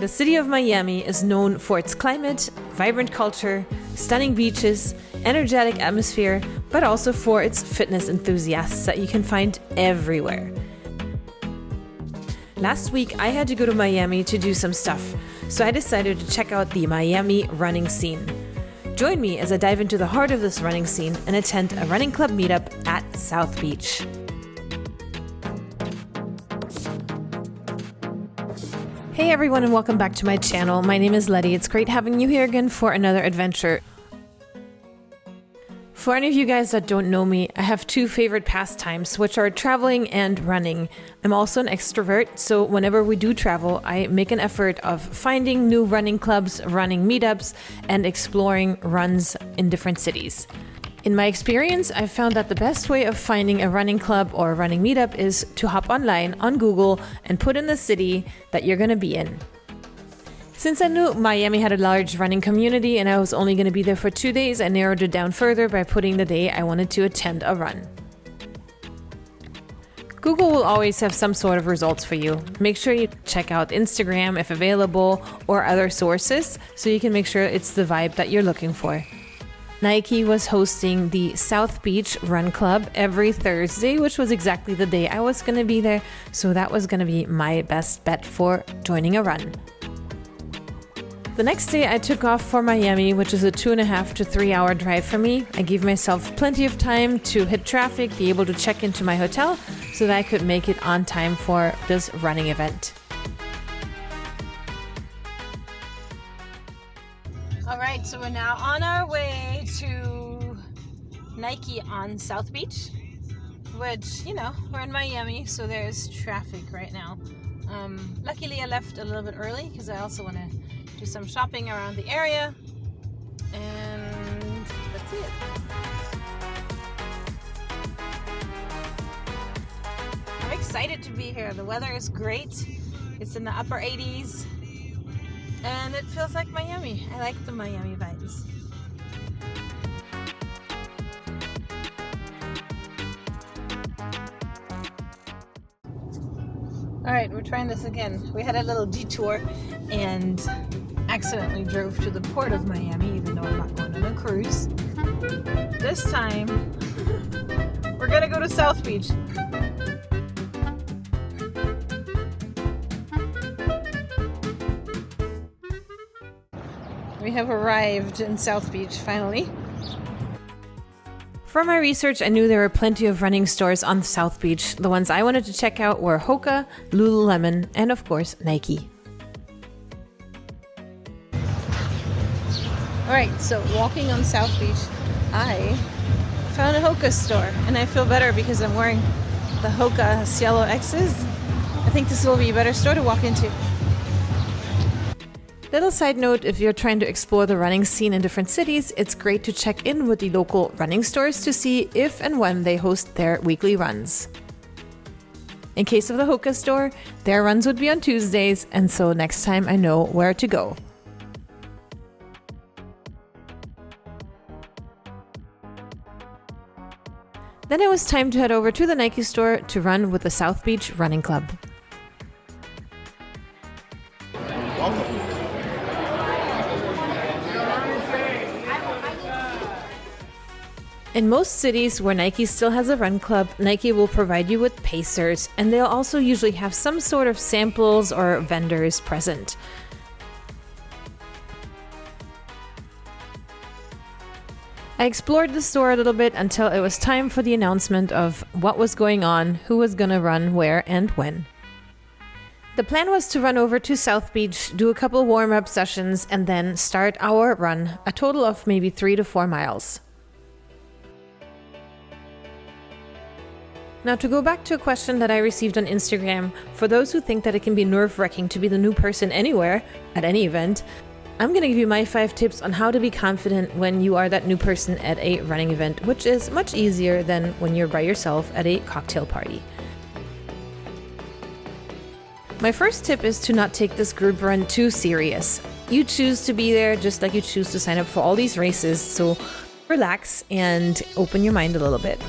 The city of Miami is known for its climate, vibrant culture, stunning beaches, energetic atmosphere, but also for its fitness enthusiasts that you can find everywhere. Last week, I had to go to Miami to do some stuff, so I decided to check out the Miami running scene. Join me as I dive into the heart of this running scene and attend a running club meetup at South Beach. Hey everyone, and welcome back to my channel. My name is Letty. It's great having you here again for another adventure. For any of you guys that don't know me, I have two favorite pastimes, which are traveling and running. I'm also an extrovert, so whenever we do travel, I make an effort of finding new running clubs, running meetups, and exploring runs in different cities. In my experience, I've found that the best way of finding a running club or a running meetup is to hop online on Google and put in the city that you're going to be in. Since I knew Miami had a large running community and I was only going to be there for 2 days, I narrowed it down further by putting the day I wanted to attend a run. Google will always have some sort of results for you. Make sure you check out Instagram if available or other sources so you can make sure it's the vibe that you're looking for. Nike was hosting the South Beach Run Club every Thursday, which was exactly the day I was going to be there, so that was going to be my best bet for joining a run. The next day I took off for Miami, which is a 2.5 to 3 hour drive for me. I gave myself plenty of time to hit traffic, be able to check into my hotel so that I could make it on time for this running event. All right, so we're now on our way to Nike on South Beach, which, we're in Miami, so there's traffic right now. Luckily I left a little bit early because I also want to do some shopping around the area, and that's it. I'm excited to be here. The weather is great. It's in the upper 80s. And it feels like Miami. I like the Miami vibes. All right, we're trying this again. We had a little detour and accidentally drove to the port of Miami, even though I'm not going on a cruise. This time, we're gonna go to South Beach. We have arrived in South Beach, finally. For my research, I knew there were plenty of running stores on South Beach. The ones I wanted to check out were Hoka, Lululemon, and of course, Nike. Alright, so walking on South Beach, I found a Hoka store, and I feel better because I'm wearing the Hoka Cielo X's. I think this will be a better store to walk into. Little side note, if you're trying to explore the running scene in different cities, it's great to check in with the local running stores to see if and when they host their weekly runs. In case of the Hoka store, their runs would be on Tuesdays, and so next time I know where to go. Then it was time to head over to the Nike store to run with the South Beach Running Club. Welcome. In most cities where Nike still has a run club, Nike will provide you with pacers, and they'll also usually have some sort of samples or vendors present. I explored the store a little bit until it was time for the announcement of what was going on, who was gonna run where and when. The plan was to run over to South Beach, do a couple warm-up sessions, and then start our run, a total of maybe 3 to 4 miles. Now, to go back to a question that I received on Instagram, for those who think that it can be nerve-wracking to be the new person anywhere, at any event, I'm going to give you my 5 tips on how to be confident when you are that new person at a running event, which is much easier than when you're by yourself at a cocktail party. My first tip is to not take this group run too serious. You choose to be there just like you choose to sign up for all these races, so relax and open your mind a little bit.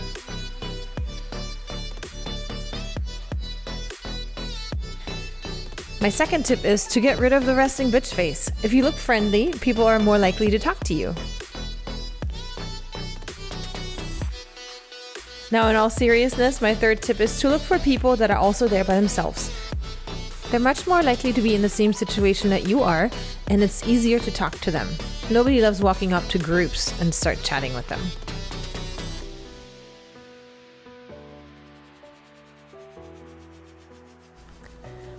My second tip is to get rid of the resting bitch face. If you look friendly, people are more likely to talk to you. Now, in all seriousness, my third tip is to look for people that are also there by themselves. They're much more likely to be in the same situation that you are, and it's easier to talk to them. Nobody loves walking up to groups and start chatting with them.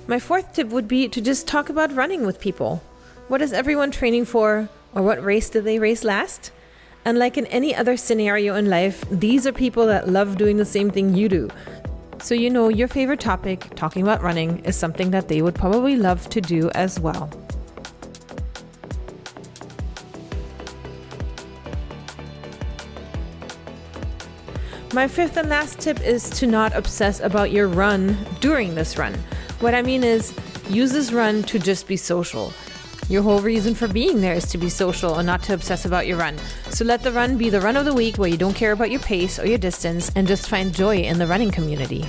My fourth tip would be to just talk about running with people. What is everyone training for, or what race did they race last? And like in any other scenario in life, these are people that love doing the same thing you do. So you know your favorite topic, talking about running, is something that they would probably love to do as well. My fifth and last tip is to not obsess about your run during this run. What I mean is, use this run to just be social. Your whole reason for being there is to be social and not to obsess about your run. So let the run be the run of the week where you don't care about your pace or your distance and just find joy in the running community.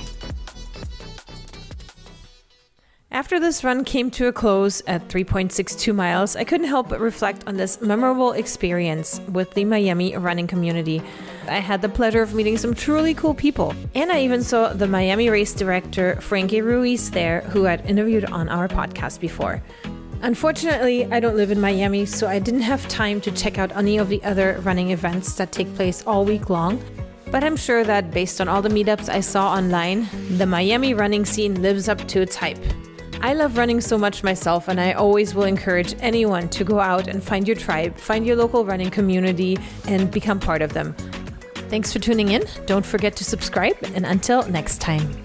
After this run came to a close at 3.62 miles, I couldn't help but reflect on this memorable experience with the Miami running community. I had the pleasure of meeting some truly cool people, and I even saw the Miami race director, Frankie Ruiz, there, who I'd interviewed on our podcast before. Unfortunately, I don't live in Miami, so I didn't have time to check out any of the other running events that take place all week long. But I'm sure that based on all the meetups I saw online, the Miami running scene lives up to its hype. I love running so much myself, and I always will encourage anyone to go out and find your tribe, find your local running community, and become part of them. Thanks for tuning in. Don't forget to subscribe, and until next time.